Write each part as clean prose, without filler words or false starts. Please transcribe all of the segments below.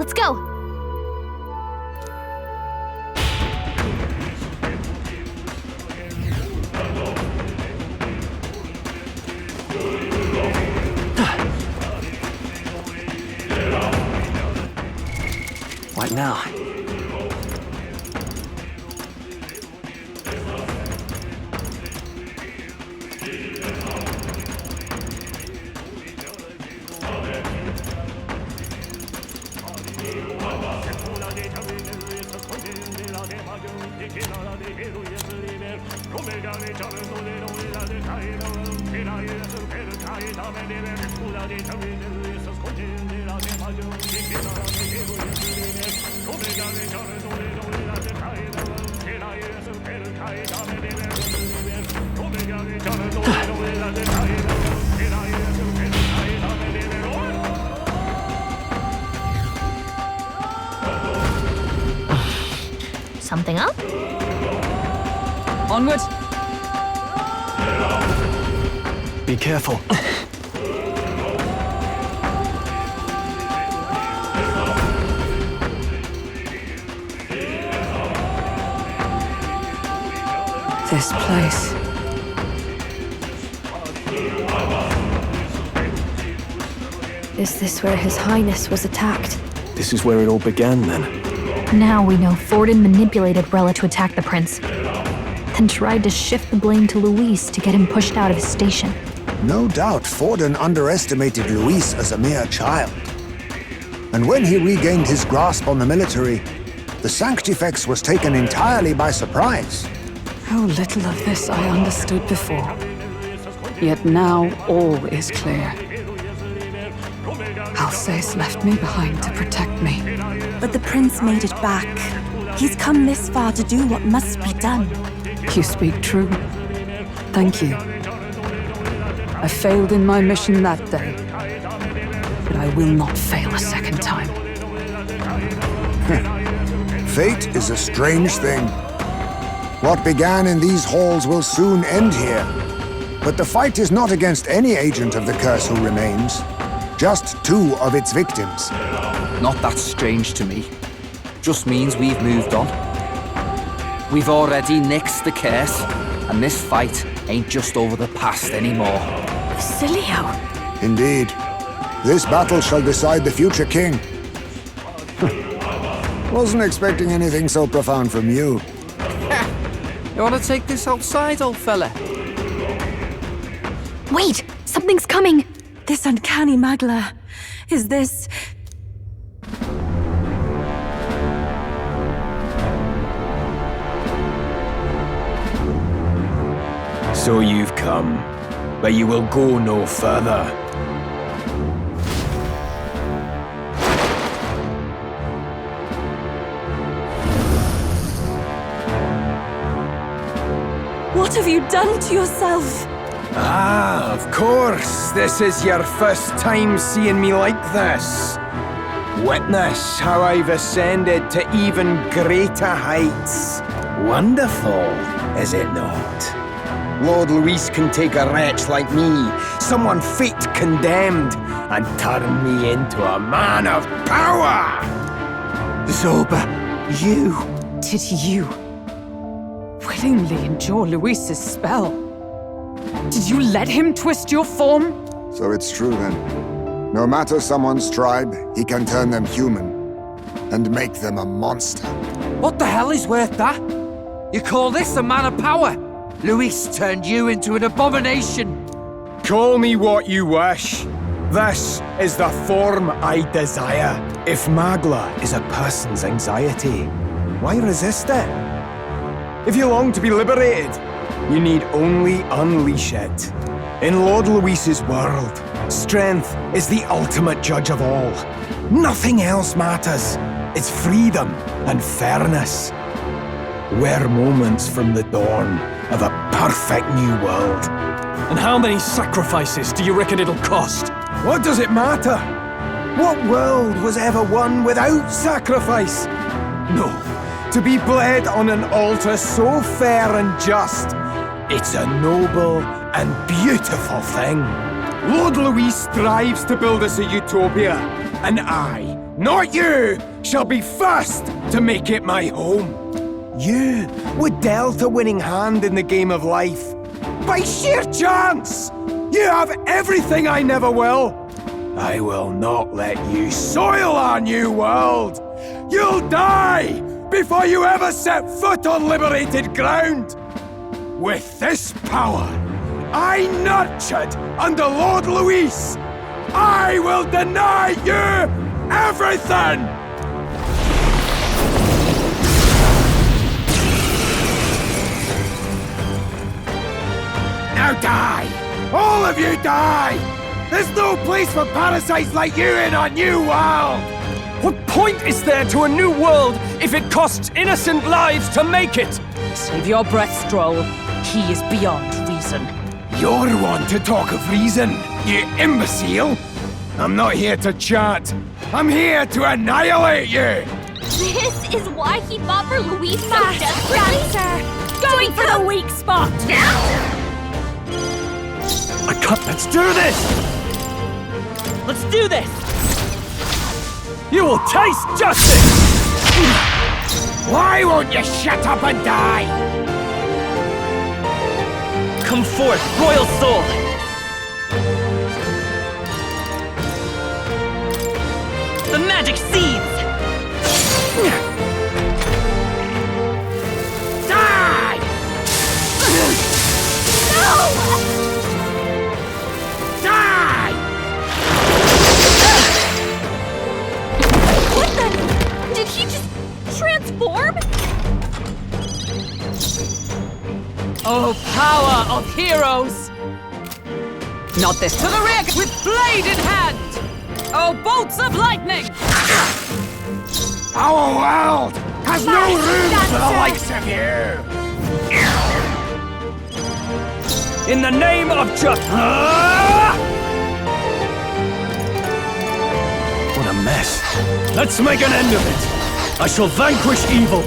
let's go. What now? Something up? Onward! Be careful. This place. Is this where His Highness was attacked? This is where it all began, then. Now we know Forden manipulated Brella to attack the prince, then tried to shift the blame to Luis to get him pushed out of his station. No doubt Forden underestimated Luis as a mere child. And when he regained his grasp on the military, the Sanctifex was taken entirely by surprise. How little of this I understood before. Yet now all is clear. Alsace left me behind to protect me. But the prince made it back. He's come this far to do what must be done. You speak true. Thank you. I failed in my mission that day, but I will not fail a second time. Fate is a strange thing. What began in these halls will soon end here. But the fight is not against any agent of the curse who remains. Just two of its victims. Not that strange to me. Just means we've moved on. We've already nixed the curse, and this fight ain't just over the past anymore. Basilio! Indeed. This battle shall decide the future king. Wasn't expecting anything so profound from you. You wanna take this outside, old fella? Wait! Something's coming! This uncanny Magla. Is this... So you've come, but you will go no further. What have you done to yourself? Ah, of course. This is your first time seeing me like this. Witness how I've ascended to even greater heights. Wonderful, is it not? Lord Luis can take a wretch like me, someone fate condemned, and turn me into a man of power! Zoba, you! Did you willingly endure Luis's spell? Did you let him twist your form? So it's true then. No matter someone's tribe, he can turn them human and make them a monster. What the hell is worth that? You call this a man of power? Luis turned you into an abomination. Call me what you wish. This is the form I desire. If Magla is a person's anxiety, why resist it? If you long to be liberated, you need only unleash it. In Lord Luis's world, strength is the ultimate judge of all. Nothing else matters. It's freedom and fairness. We're moments from the dawn of a perfect new world. And how many sacrifices do you reckon it'll cost? What does it matter? What world was ever won without sacrifice? No, to be bled on an altar so fair and just, it's a noble and beautiful thing. Lord Luis strives to build us a utopia, and I not you, shall be first to make it my home. You were dealt a winning hand in the game of life. By sheer chance! You have everything I never will. I will not let you soil our new world. You'll die before you ever set foot on liberated ground. With this power, I nurtured under Lord Luis, I will deny you everything! Now die! All of you die! There's no place for parasites like you in our new world! What point is there to a new world if it costs innocent lives to make it? Save your breath, Stroll. He is beyond reason. You're one to talk of reason, you imbecile! I'm not here to chat. I'm here to annihilate you! This is why he fought for Luis so desperately? Going for the weak spot! Let's do this! Let's do this! You will taste justice! Why won't you shut up and die? Come forth, Royal Soul! The magic seeds! Die! No! Die! What the? Did he just transform? Oh, power of heroes! Not this. To the rear with blade in hand! Oh, bolts of lightning! Our world has no room for the likes of you! In the name of justice! What a mess. Let's make an end of it. I shall vanquish evil.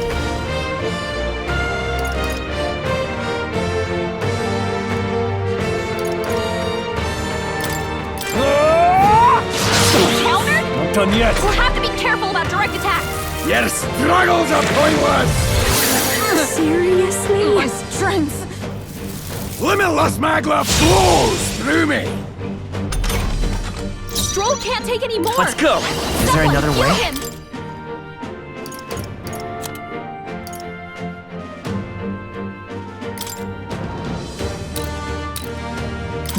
Countered? Not done yet. We'll have to be careful about direct attacks. Your struggles are pointless! Seriously? My strength! Limitless magma flows through me! Stroll can't take any more. Let's go! Is there Someone another kill way? him.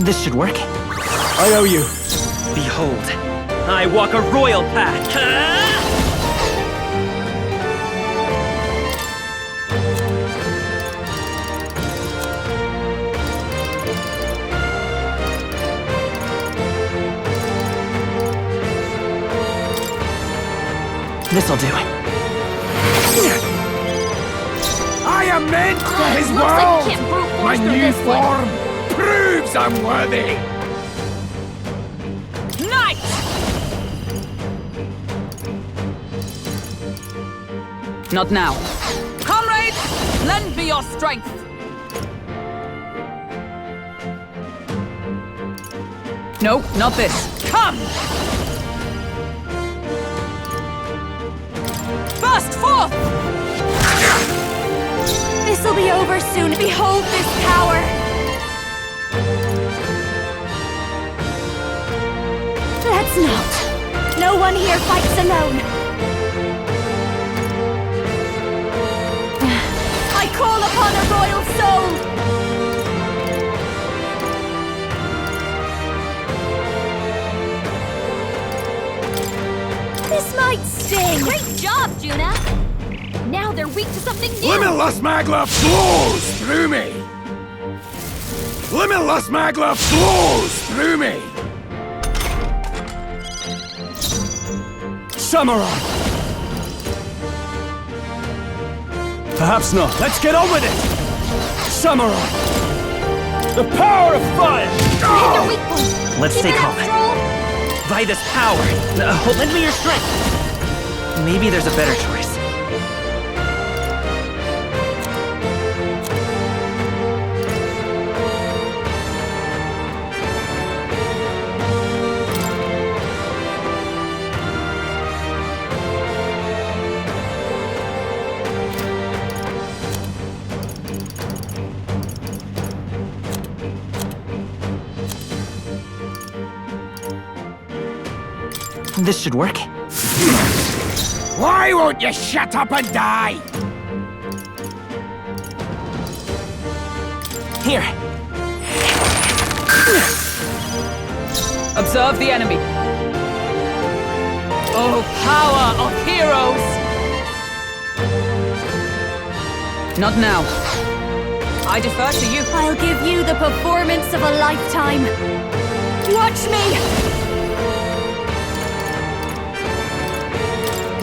This should work. I owe you. Behold, I walk a royal path. This'll do. I am meant for his looks like world! you can't brute force My through new this one. form proves I'm worthy! Knight! Not now. Comrades, lend me your strength. No, not this. Come! Burst forth! This'll be over soon. Behold this power. Let's not. No one here fights alone. I call upon a royal soul. This might sting. Great job, Juna. Now they're weak to something new. Limitless magma flows through me! Limitless magma flows through me! Samurai! Perhaps not. Let's get on with it! Samurai! The power of fire! Hit their weak point. Let's Keep stay it up, calm. Stroll. By this power, lend me your strength. Maybe there's a better choice. This should work. Why won't you shut up and die? Here. Observe the enemy. Oh, power of heroes! Not now. I defer to you. I'll give you the performance of a lifetime. Watch me!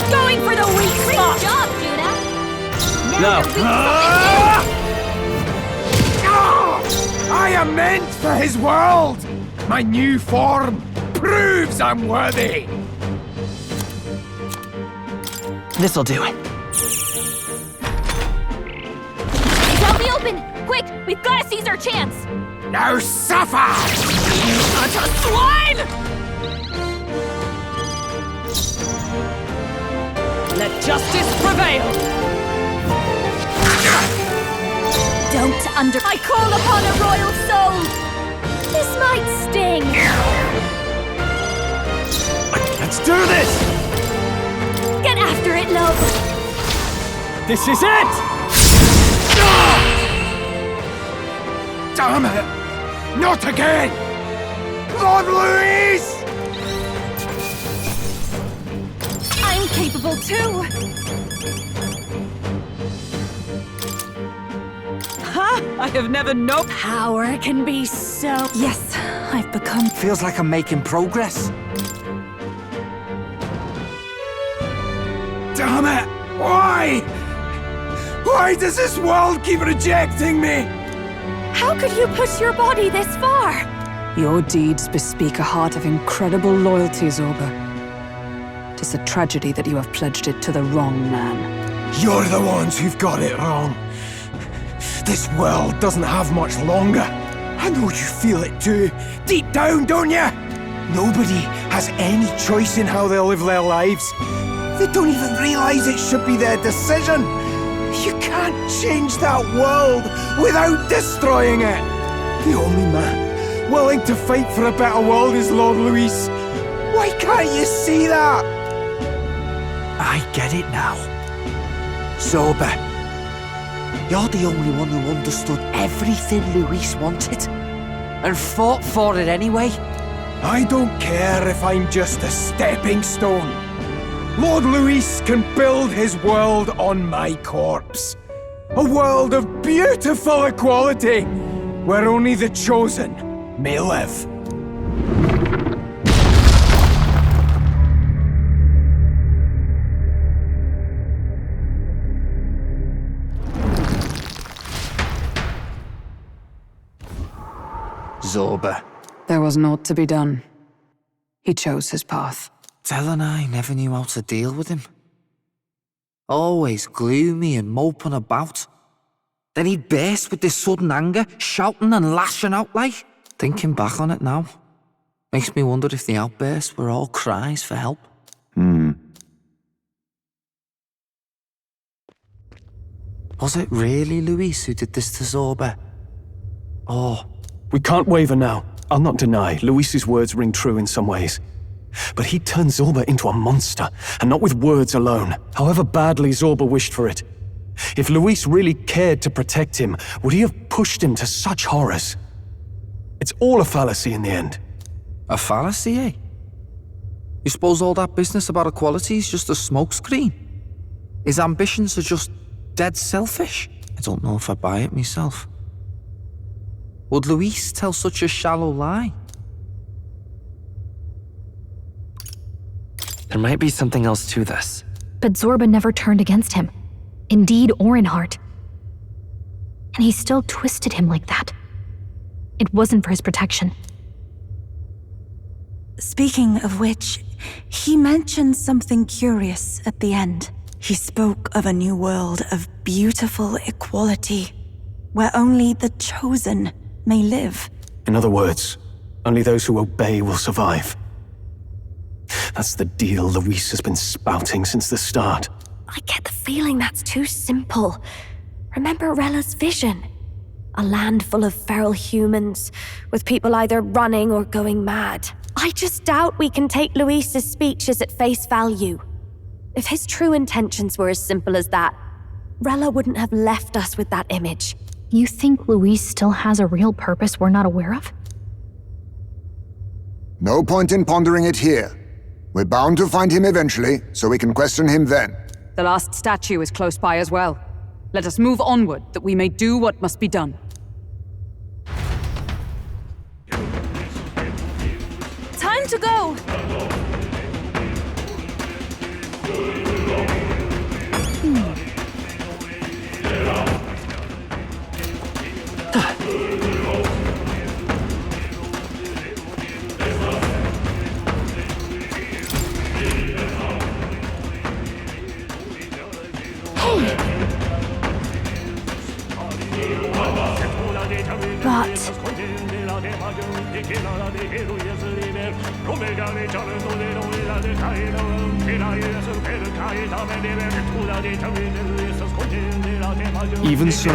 Going for the weak spot! Great job, Juna! Now the weak spot I am meant for his world! My new form proves I'm worthy! This'll do it. It's out the open! Quick! We've got to seize our chance! Now suffer! Utter swine! Let justice prevail! Don't I call upon a royal soul! This might sting! Let's do this! Get after it, love! This is it! Damn it! Not again! Lord Louise! I'm capable too! I have never known Power can be so... Yes, I've become... Feels like I'm making progress. Damn it! Why? Why does this world keep rejecting me? How could you push your body this far? Your deeds bespeak a heart of incredible loyalty, Zorba. 'Tis a tragedy that you have pledged it to the wrong man. You're the ones who've got it wrong. This world doesn't have much longer. I know you feel it too. Deep down, don't you? Nobody has any choice in how they'll live their lives. They don't even realize it should be their decision. You can't change that world without destroying it. The only man willing to fight for a better world is Lord Luis. Why can't you see that? I get it now. Zorba, you're the only one who understood everything Luis wanted and fought for it anyway. I don't care if I'm just a stepping stone. Lord Luis can build his world on my corpse. A world of beautiful equality, where only the chosen may live. Zorba. There was naught to be done. He chose his path. Tellin' I never knew how to deal with him. Always gloomy and moping about. Then he'd burst with this sudden anger, shouting and lashing out like. Thinking back on it now, makes me wonder if the outbursts were all cries for help. Was it really Luis who did this to Zorba? Or... We can't waver now. I'll not deny, Luis's words ring true in some ways. But he turned Zorba into a monster, and not with words alone, however badly Zorba wished for it. If Luis really cared to protect him, would he have pushed him to such horrors? It's all a fallacy in the end. A fallacy, eh? You suppose all that business about equality is just a smokescreen? His ambitions are just dead selfish? I don't know if I buy it myself. Would Luis tell such a shallow lie? There might be something else to this. But Zorba never turned against him, in deed or in heart. And he still twisted him like that. It wasn't for his protection. Speaking of which, he mentioned something curious at the end. He spoke of a new world of beautiful equality, where only the chosen may live. In other words, only those who obey will survive. That's the deal Luis has been spouting since the start. I get the feeling that's too simple. Remember Rella's vision. A land full of feral humans, with people either running or going mad. I just doubt we can take Luis's speeches at face value. If his true intentions were as simple as that, Rella wouldn't have left us with that image. You think Luis still has a real purpose we're not aware of? No point in pondering it here. We're bound to find him eventually, so we can question him then. The last statue is close by as well. Let us move onward, that we may do what must be done. Time to go! Even so.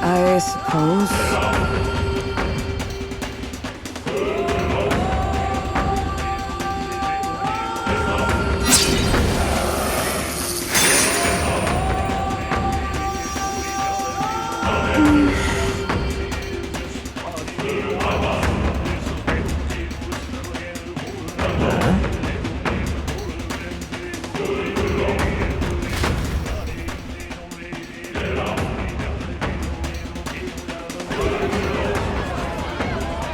I suppose.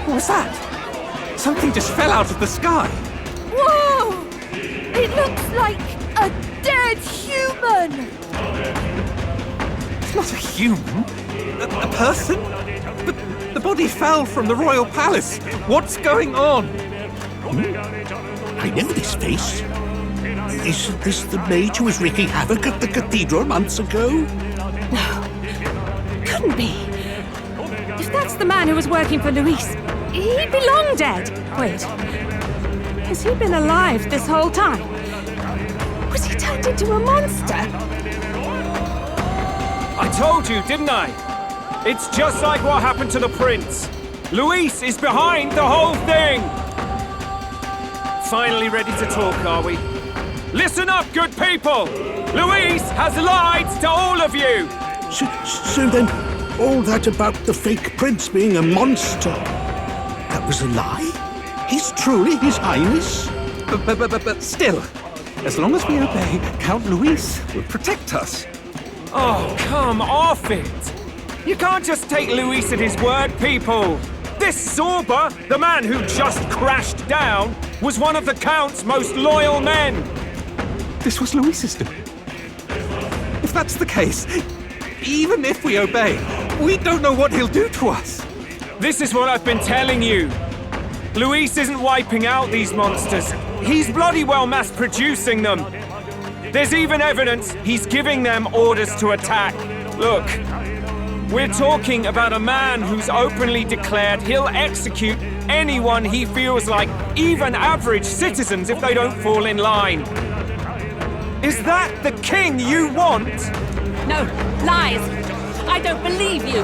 What was that? Something just fell out of the sky. Whoa! It looks like a dead human! It's not a human. A person? But the body fell from the royal palace. What's going on? I know this face. Isn't this the mage who was wreaking havoc at the cathedral months ago? No. Couldn't be. If that's the man who was working for Luis, he'd be long dead. Wait. Has he been alive this whole time? Was he turned into a monster? I told you, didn't I? It's just like what happened to the prince. Luis is behind the whole thing! Finally ready to talk, are we? Listen up, good people! Luis has lied to all of you! So then, all that about the fake prince being a monster, that was a lie? He's truly His Highness? But still, as long as we obey, Count Luis will protect us. Oh, come off it! You can't just take Luis at his word, people! This Zorba, the man who just crashed down, was one of the Count's most loyal men! This was Luis's doing. If that's the case, even if we obey, we don't know what he'll do to us. This is what I've been telling you. Luis isn't wiping out these monsters. He's bloody well mass-producing them. There's even evidence he's giving them orders to attack. Look, we're talking about a man who's openly declared he'll execute anyone he feels like, even average citizens, if they don't fall in line. Is that the king you want? No, lies! I don't believe you!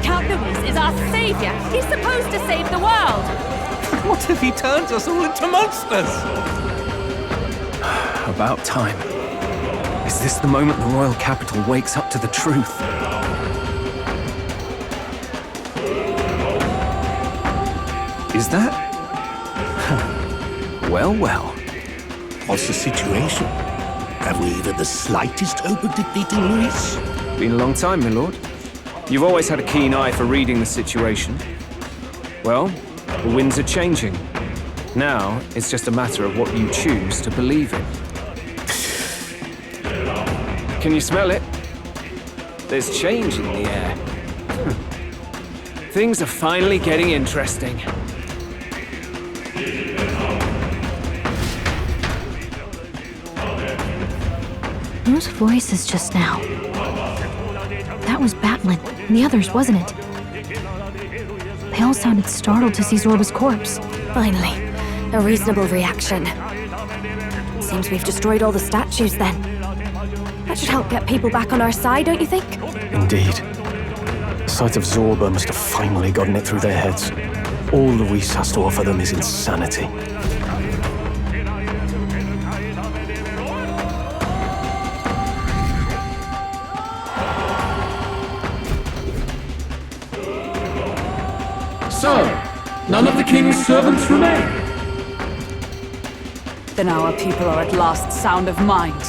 Count Luis is our savior! He's supposed to save the world! What if he turns us all into monsters? About time. Is this the moment the royal capital wakes up to the truth? Is that? Well, well. What's the situation? Have we even the slightest hope of defeating Luis? Been a long time, my lord. You've always had a keen eye for reading the situation. Well, the winds are changing. Now, it's just a matter of what you choose to believe in. Can you smell it? There's change in the air. Things are finally getting interesting. Those voices just now. That was Batlin, and the others, wasn't it? They all sounded startled to see Zorba's corpse. Finally, a reasonable reaction. Seems we've destroyed all the statues then. That should help get people back on our side, don't you think? Indeed. The sight of Zorba must have finally gotten it through their heads. All Luis has to offer them is insanity. So, none of the king's servants remain. Then our people are at last sound of mind.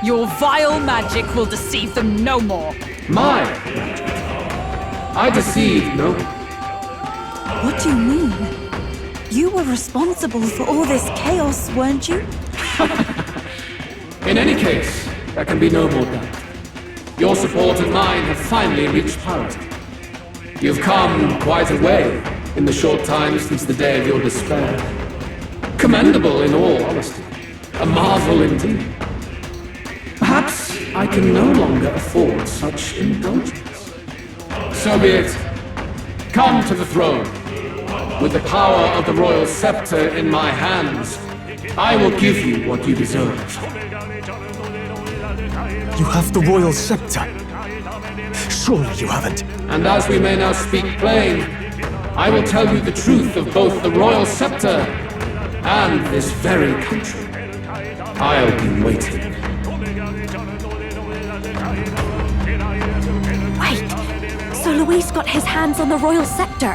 Your vile magic will deceive them no more. My magic? I deceive no one. What do you mean? You were responsible for all this chaos, weren't you? In any case, there can be no more doubt. Your support and mine have finally reached parity. You've come quite a way in the short time since the day of your despair. Commendable in all honesty. A marvel indeed. Perhaps I can no longer afford such indulgence. So be it. Come to the throne. With the power of the royal scepter in my hands, I will give you what you deserve. You have the royal scepter. Surely you haven't. And as we may now speak plain, I will tell you the truth of both the royal scepter and this very country. I'll be waiting. Wait, so Luis got his hands on the royal scepter?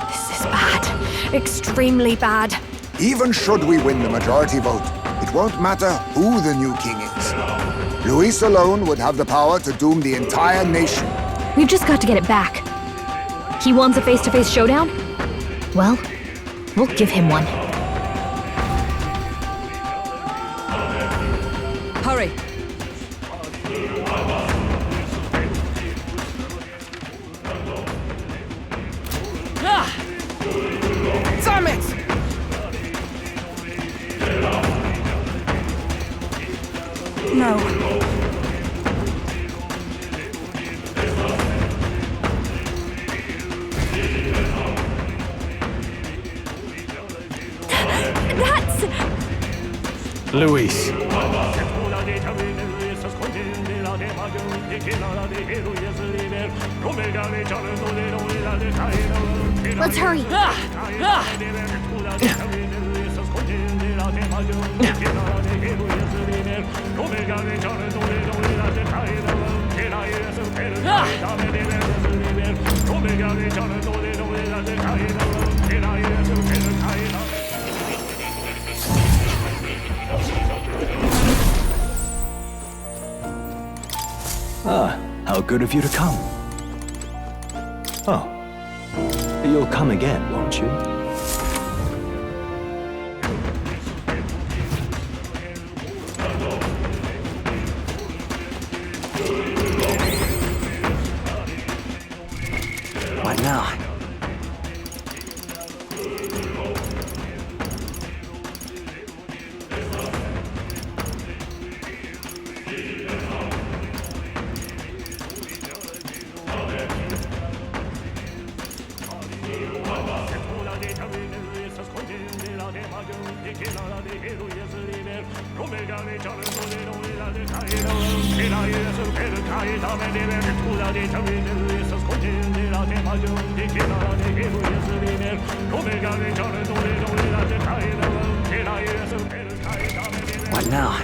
This is bad. Extremely bad. Even should we win the majority vote, it won't matter who the new king is. Luis alone would have the power to doom the entire nation. We've just got to get it back. He wants a face-to-face showdown? Well, we'll give him one. Hurry. Damn it! No. That's... Luis. Let's hurry. Ah, how good of you to come. Oh, you'll come again, won't you? Right now. What now?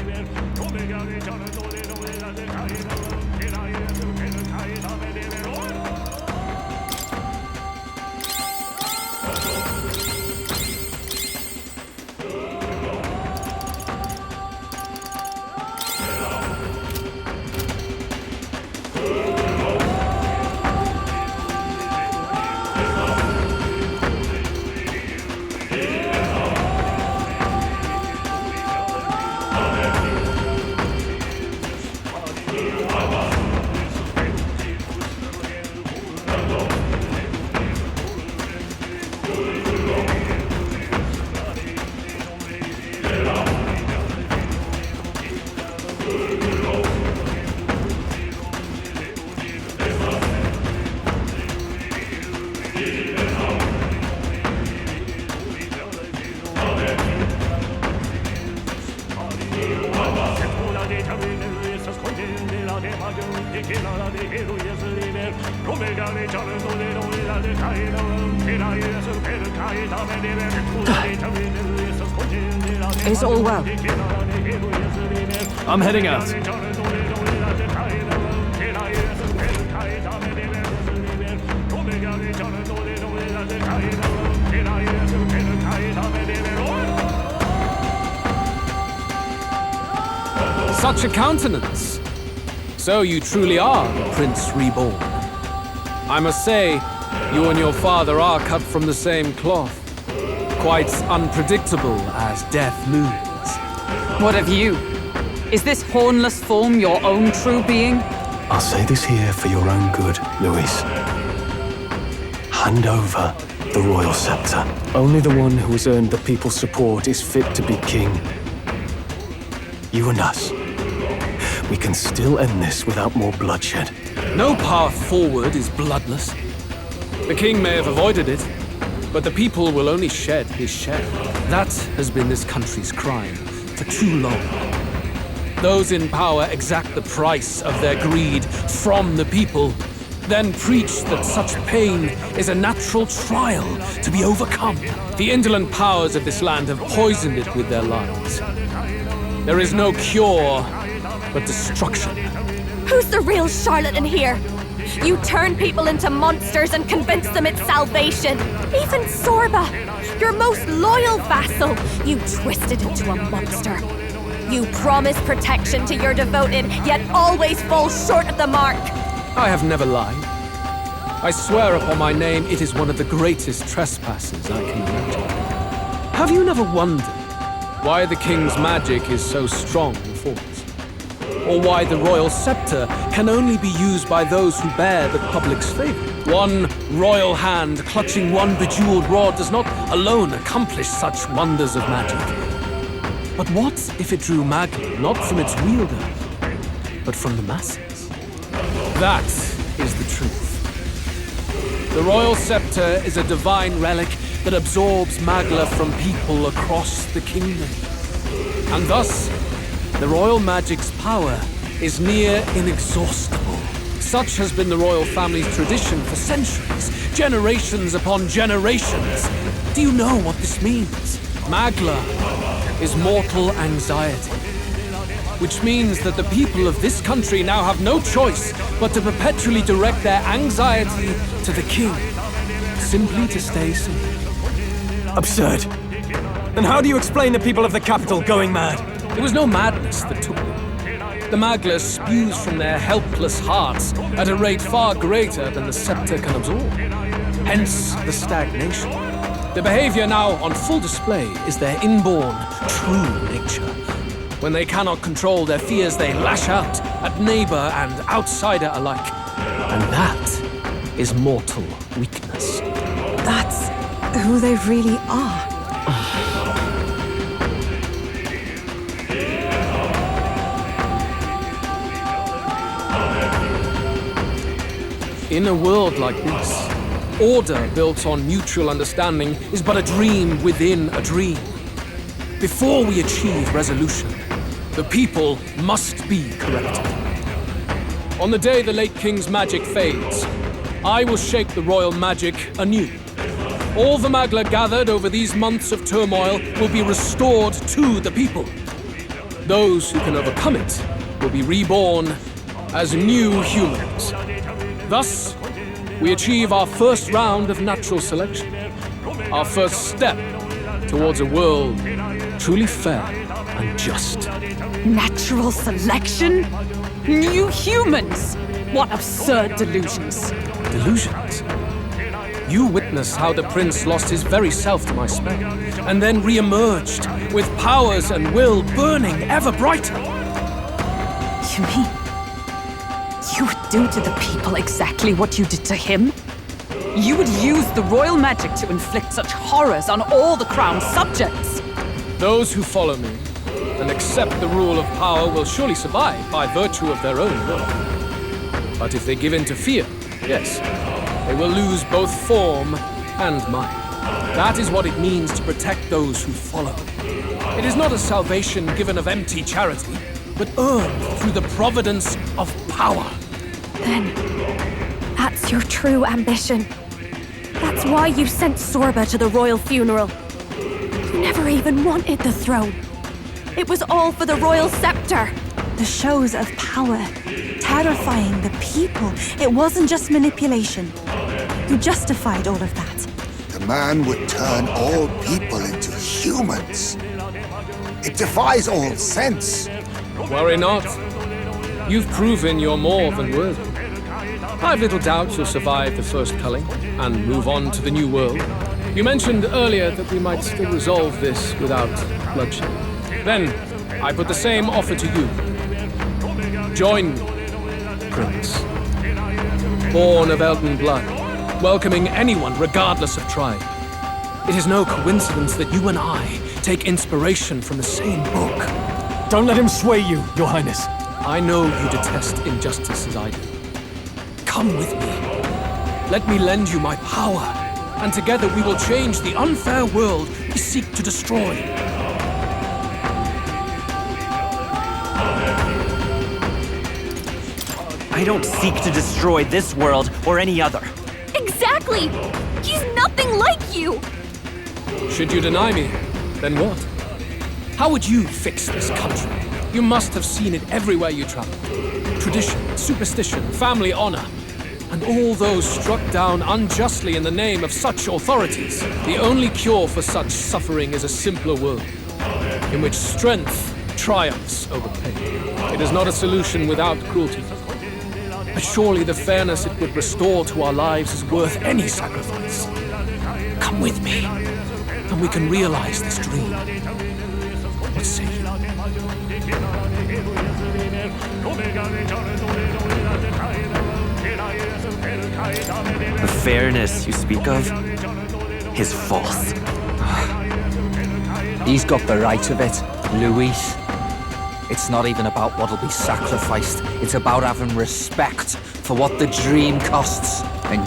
Is all well? I'm heading out. Such a countenance! So you truly are the Prince Reborn. I must say, you and your father are cut from the same cloth. Quite unpredictable as death looms. What of you? Is this hornless form your own true being? I'll say this here for your own good, Luis. Hand over the royal scepter. Only the one who has earned the people's support is fit to be king. You and us. We can still end this without more bloodshed. No path forward is bloodless. The king may have avoided it, but the people will only shed his share. That has been this country's crime for too long. Those in power exact the price of their greed from the people, then preach that such pain is a natural trial to be overcome. The indolent powers of this land have poisoned it with their lies. There is no cure but destruction. Who's the real charlatan here? You turn people into monsters and convince them it's salvation. Even Zorba, your most loyal vassal, you twisted into a monster. You promise protection to your devoted, yet always fall short of the mark. I have never lied. I swear upon my name, it is one of the greatest trespasses I can imagine. Have you never wondered why the king's magic is so strong and force? Or why the royal scepter can only be used by those who bear the public's favor? One royal hand clutching one bejeweled rod does not alone accomplish such wonders of magic. But what if it drew Magla not from its wielder, but from the masses? That is the truth. The royal scepter is a divine relic that absorbs Magla from people across the kingdom. And thus, the royal magic's power is near inexhaustible. Such has been the royal family's tradition for centuries, generations upon generations. Do you know what this means? Magla is mortal anxiety, which means that the people of this country now have no choice but to perpetually direct their anxiety to the king, simply to stay safe. Absurd. Then how do you explain the people of the capital going mad? It was no madness that took them. The Magla spews from their helpless hearts at a rate far greater than the scepter can absorb. Hence the stagnation. The behavior now on full display is their inborn, true nature. When they cannot control their fears, they lash out at neighbor and outsider alike. And that is mortal weakness. That's who they really are. In a world like this, order built on mutual understanding is but a dream within a dream. Before we achieve resolution, the people must be corrected. On the day the late king's magic fades, I will shape the royal magic anew. All the Magla gathered over these months of turmoil will be restored to the people. Those who can overcome it will be reborn as new humans. Thus, we achieve our first round of natural selection, our first step towards a world truly fair and just. Natural selection? New humans? What absurd delusions. Delusions? You witnessed how the prince lost his very self to my spell, and then re-emerged with powers and will burning ever brighter. You mean you would do to the people exactly what you did to him? You would use the royal magic to inflict such horrors on all the crown's subjects? Those who follow me and accept the rule of power will surely survive by virtue of their own will. But if they give in to fear, yes, they will lose both form and mind. That is what it means to protect those who follow. It is not a salvation given of empty charity, but earned through the providence of power. Then, that's your true ambition. That's why you sent Zorba to the royal funeral. You never even wanted the throne. It was all for the royal scepter. The shows of power, terrifying the people. It wasn't just manipulation. You justified all of that. The man would turn all people into humans. It defies all sense. Worry not. You've proven you're more than worthy. I've little doubt you'll survive the first culling and move on to the new world. You mentioned earlier that we might still resolve this without bloodshed. Then, I put the same offer to you. Join me, Prince. Born of Elden blood, welcoming anyone regardless of tribe. It is no coincidence that you and I take inspiration from the same book. Don't let him sway you, Your Highness. I know you detest injustice as I do. Come with me. Let me lend you my power, and together we will change the unfair world we seek to destroy. I don't seek to destroy this world or any other. Exactly! He's nothing like you! Should you deny me, then what? How would you fix this country? You must have seen it everywhere you travel. Tradition, superstition, family honor, and all those struck down unjustly in the name of such authorities. The only cure for such suffering is a simpler world, in which strength triumphs over pain. It is not a solution without cruelty. But surely the fairness it would restore to our lives is worth any sacrifice. Come with me, and we can realize this dream. What say you? The fairness you speak of is false. He's got the right of it, Luis. It's not even about what'll be sacrificed. It's about having respect for what the dream costs. And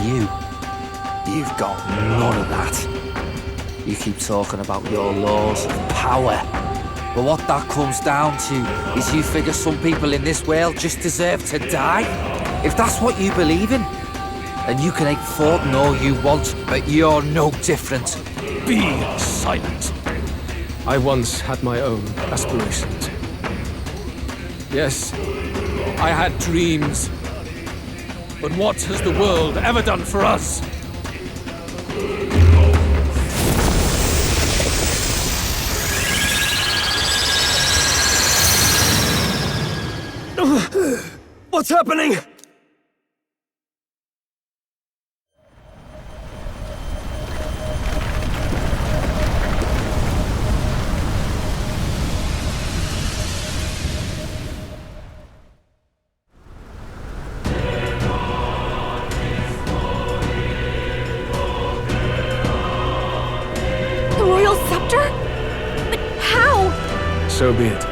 you've got none of that. You keep talking about your laws of power. But what that comes down to is you figure some people in this world just deserve to die. If that's what you believe in, then you can hate Fortin all you want, but you're no different. Be silent. I once had my own aspirations. Yes, I had dreams. But what has the world ever done for us? What's happening? The royal scepter? But how? So be it.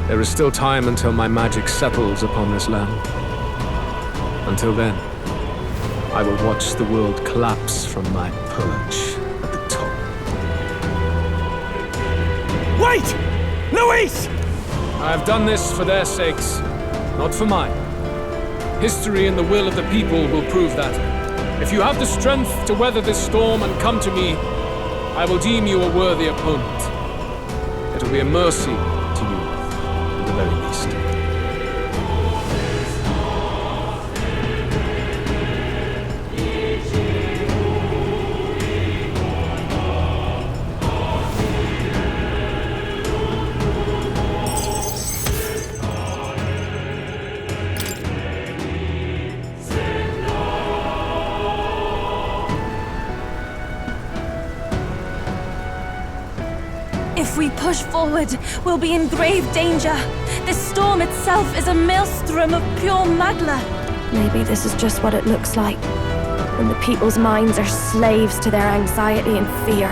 There is still time until my magic settles upon this land. Until then, I will watch the world collapse from my perch at the top. Wait! Luis! I have done this for their sakes, not for mine. History and the will of the people will prove that. If you have the strength to weather this storm and come to me, I will deem you a worthy opponent. It will be a mercy to you, at the very least. If we push forward, we'll be in grave danger. This storm itself is a maelstrom of pure magla. Maybe this is just what it looks like. When the people's minds are slaves to their anxiety and fear.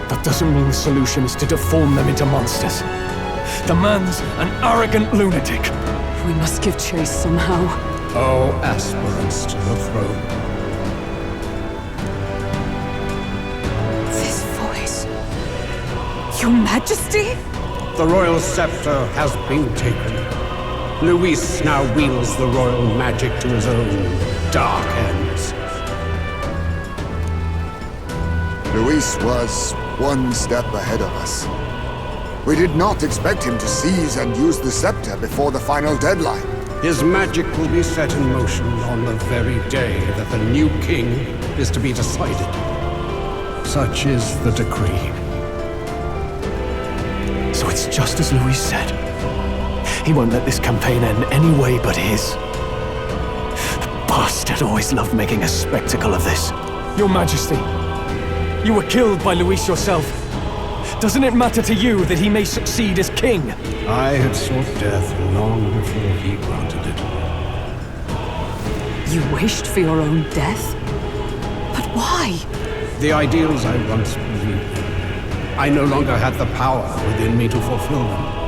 That doesn't mean the solution is to deform them into monsters. The man's an arrogant lunatic. We must give chase somehow. All aspirants to the throne. This voice. Your Majesty? The royal scepter has been taken. Luis now wields the royal magic to his own dark ends. Luis was one step ahead of us. We did not expect him to seize and use the scepter before the final deadline. His magic will be set in motion on the very day that the new king is to be decided. Such is the decree. So it's just as Luis said. He won't let this campaign end any way but his. The bastard always loved making a spectacle of this. Your Majesty, you were killed by Luis yourself. Doesn't it matter to you that he may succeed as king? I had sought death long before he granted it. You wished for your own death? But why? The ideals I once believed in, I no longer had the power within me to fulfill them.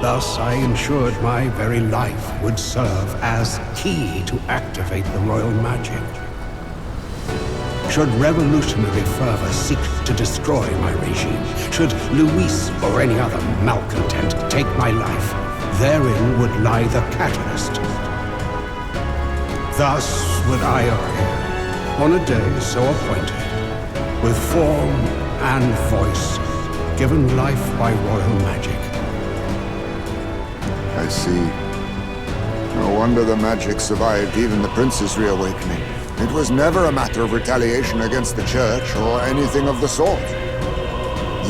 Thus, I ensured my very life would serve as key to activate the royal magic. Should revolutionary fervor seek to destroy my regime, should Luis or any other malcontent take my life, therein would lie the catalyst. Thus would I appear, on a day so appointed, with form and voice, given life by royal magic. I see. No wonder the magic survived even the prince's reawakening. It was never a matter of retaliation against the church or anything of the sort.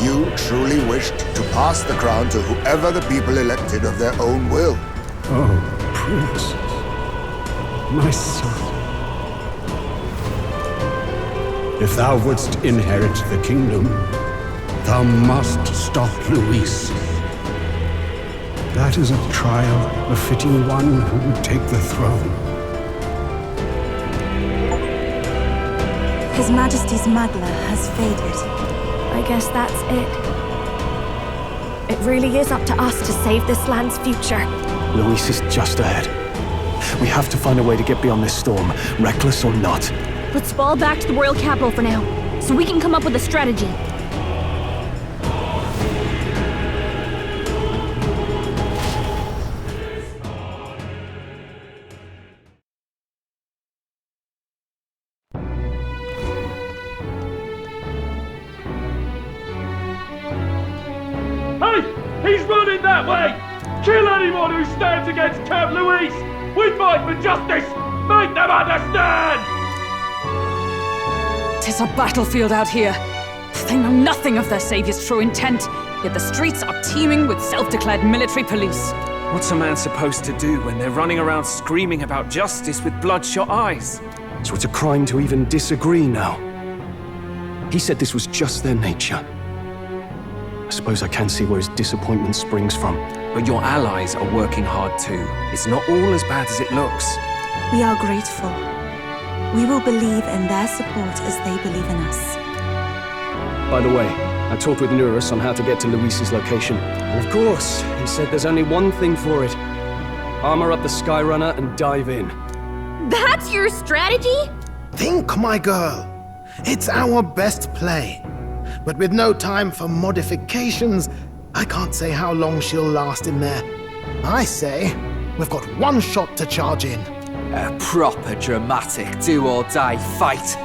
You truly wished to pass the crown to whoever the people elected of their own will. Oh, Prince. My son. If thou wouldst inherit the kingdom, thou must stop Luis. That is a trial befitting one who would take the throne. His Majesty's Magla has faded. I guess that's it. It really is up to us to save this land's future. Luis is just ahead. We have to find a way to get beyond this storm, reckless or not. Let's fall back to the royal capital for now, so we can come up with a strategy. He's running that way! Kill anyone who stands against Count Luis! We fight for justice! Make them understand! 'Tis a battlefield out here. They know nothing of their savior's true intent, yet the streets are teeming with self-declared military police. What's a man supposed to do when they're running around screaming about justice with bloodshot eyes? So it's a crime to even disagree now. He said this was just their nature. I suppose I can see where his disappointment springs from. But your allies are working hard too. It's not all as bad as it looks. We are grateful. We will believe in their support as they believe in us. By the way, I talked with Nurus on how to get to Luis's location. And of course, he said there's only one thing for it. Armor up the Skyrunner and dive in. That's your strategy? Think, my girl. It's our best play. But with no time for modifications, I can't say how long she'll last in there. I say, we've got one shot to charge in. A proper dramatic do-or-die fight.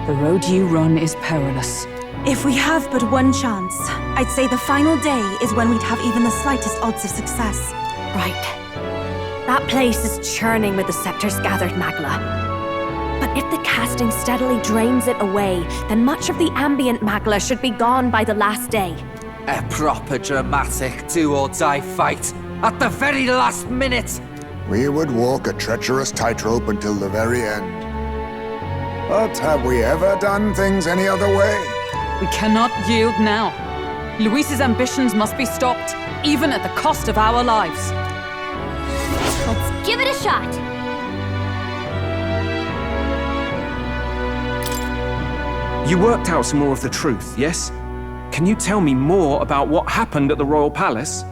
The road you run is perilous. If we have but one chance, I'd say the final day is when we'd have even the slightest odds of success. Right. That place is churning with the scepter's gathered Magla. But if the casting steadily drains it away, then much of the ambient Magla should be gone by the last day. A proper dramatic do-or-die fight. At the very last minute. We would walk a treacherous tightrope until the very end. But have we ever done things any other way? We cannot yield now. Luis's ambitions must be stopped, even at the cost of our lives. Let's give it a shot. You worked out some more of the truth, yes? Can you tell me more about what happened at the Royal Palace?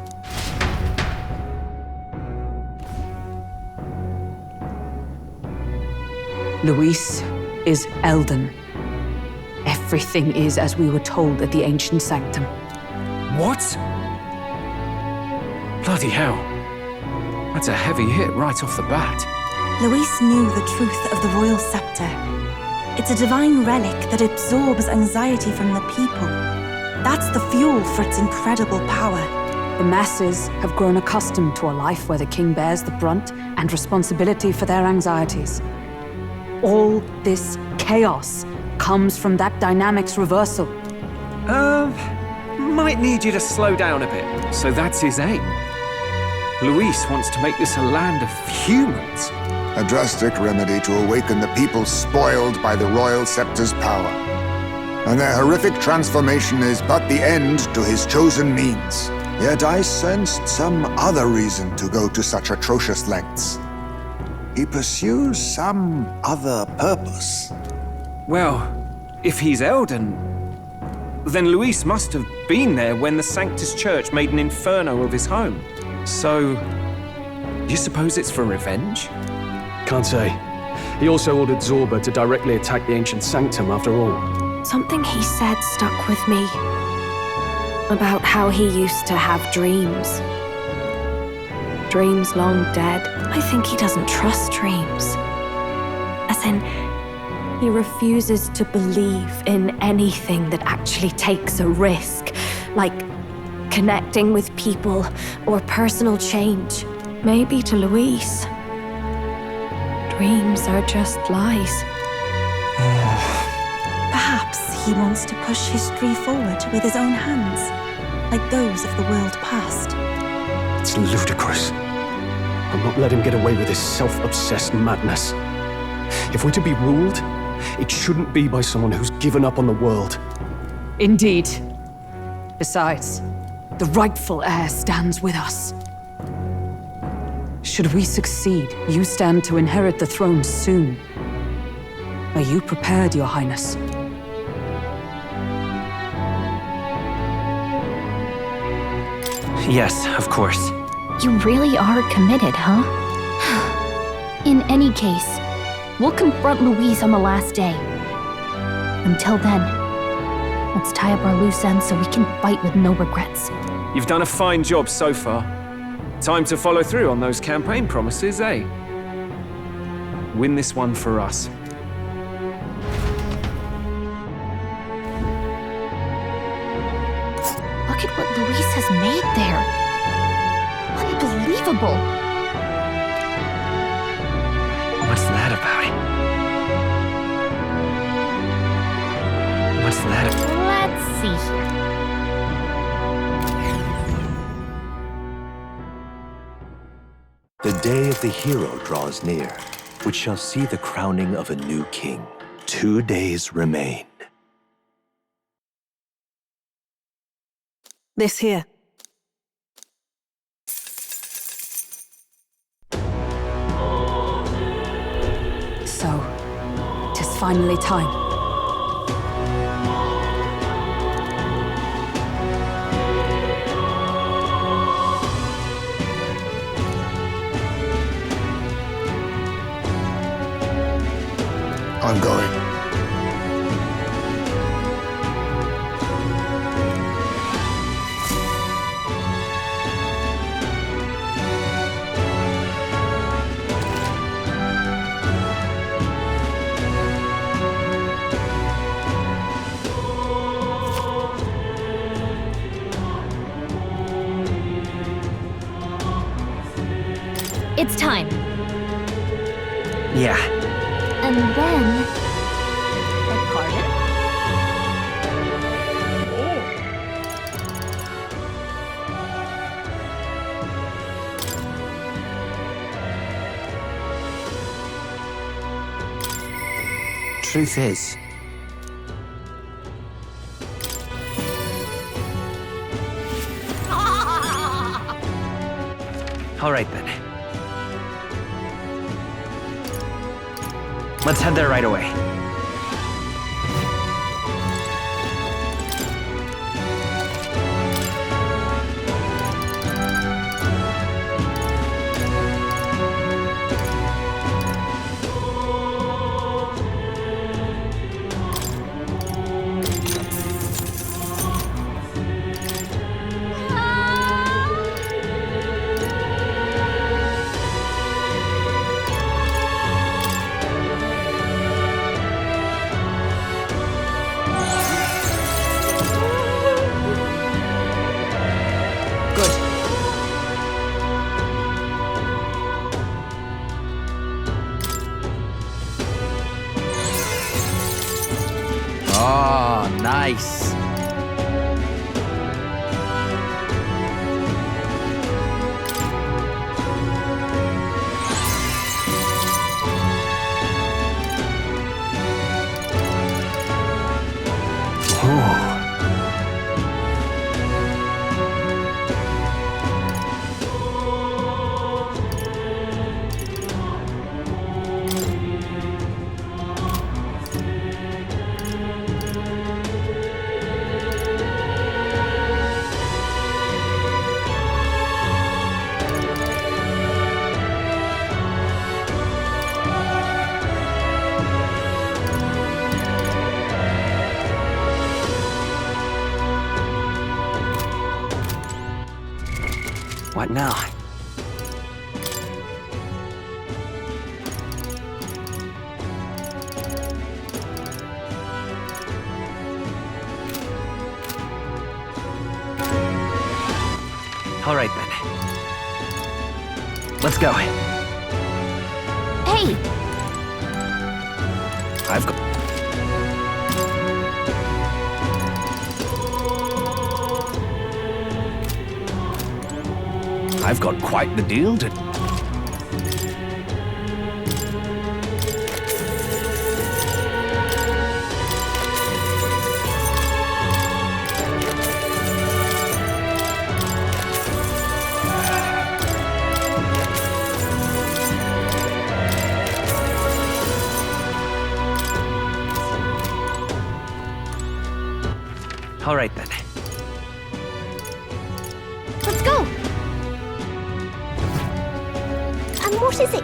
Luis is Elden. Everything is as we were told at the Ancient Sanctum. What? Bloody hell. That's a heavy hit right off the bat. Luis knew the truth of the royal scepter. It's a divine relic that absorbs anxiety from the people. That's the fuel for its incredible power. The masses have grown accustomed to a life where the king bears the brunt and responsibility for their anxieties. All this chaos comes from that dynamics reversal. Might need you to slow down a bit. So that's his aim. Luis wants to make this a land of humans. A drastic remedy to awaken the people spoiled by the royal scepter's power. And their horrific transformation is but the end to his chosen means. Yet I sensed some other reason to go to such atrocious lengths. He pursues some other purpose. Well, if he's Elden, then Luis must have been there when the Sanctus Church made an inferno of his home. So, you suppose it's for revenge? Can't say. He also ordered Zorba to directly attack the ancient sanctum after all. Something he said stuck with me. About how he used to have dreams. Dreams long dead. I think he doesn't trust dreams. As in, he refuses to believe in anything that actually takes a risk, like connecting with people or personal change. Maybe to Luis, dreams are just lies. Perhaps he wants to push history forward with his own hands, like those of the world past. It's ludicrous. I'll not let him get away with his self-obsessed madness. If we're to be ruled, it shouldn't be by someone who's given up on the world. Indeed. Besides, the rightful heir stands with us. Should we succeed, you stand to inherit the throne soon. Are you prepared, Your Highness? Yes, of course. You really are committed, huh? In any case, we'll confront Luis on the last day. Until then, let's tie up our loose ends so we can fight with no regrets. You've done a fine job so far. Time to follow through on those campaign promises, eh? Win this one for us. Look at what Luis has made there. Unbelievable. What's that about? What's that about? Let's see here. The day of the hero draws near, which shall see the crowning of a new king. 2 days remain. This here. So, 'tis finally time. I'm going. It's time. Yeah. And then... Pardon? Truth is, All right then. Let's head there right away. Oh, nice. What now? All right then. Let's go. Hey! I've got quite the deal to... All right then. Let's go! And what is it?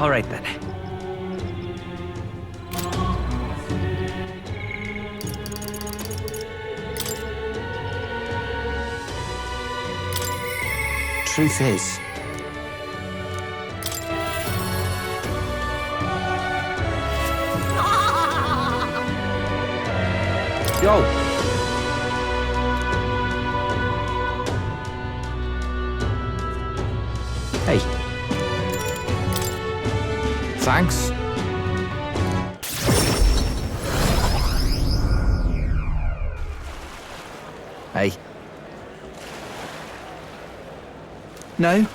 All right then. Truth is, yo. Hey. Thanks. Hey. No?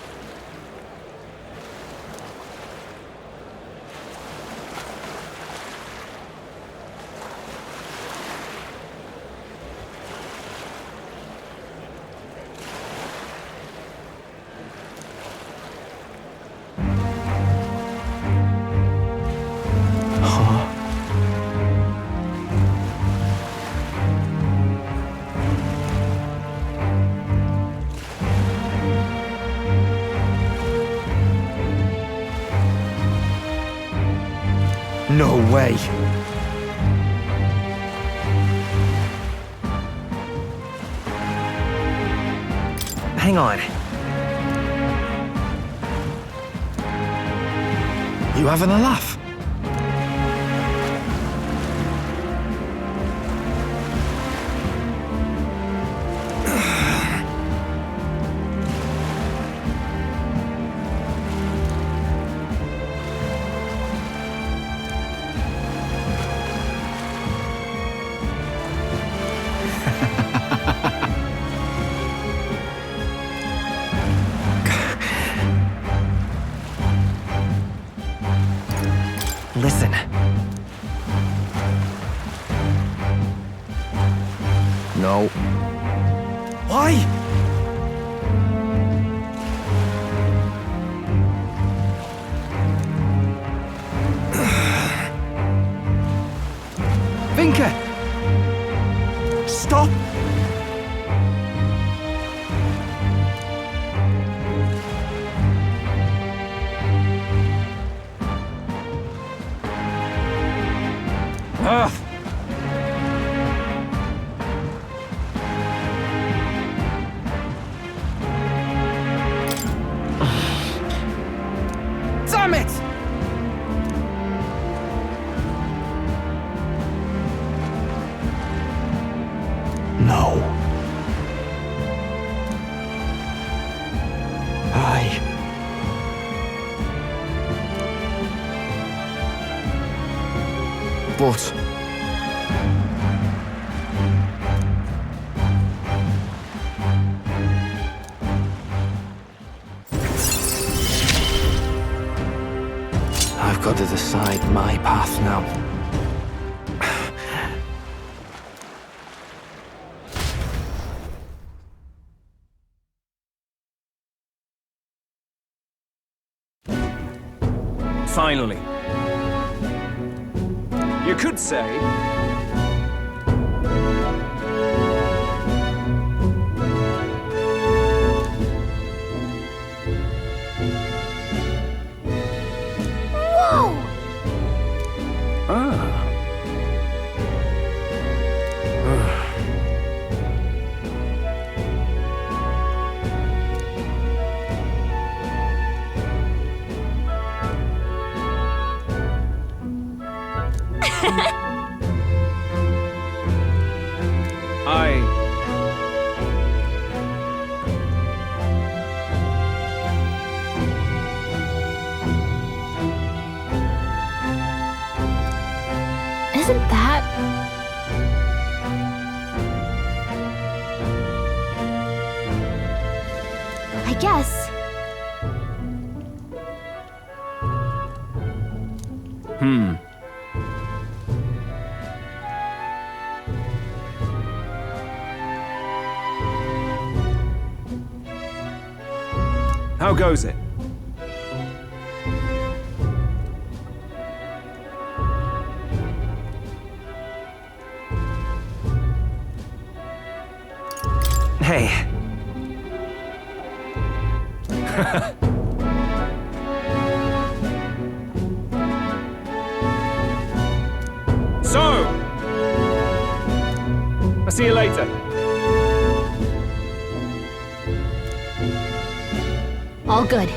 No way. Hang on. You having a laugh? Listen. No. Why? Vinka! Stop! Aye. But I've got to decide my path now. Finally. You could say... Whoa! Ah. Isn't that... I guess. How goes it? Hey. So, I'll see you later. All good.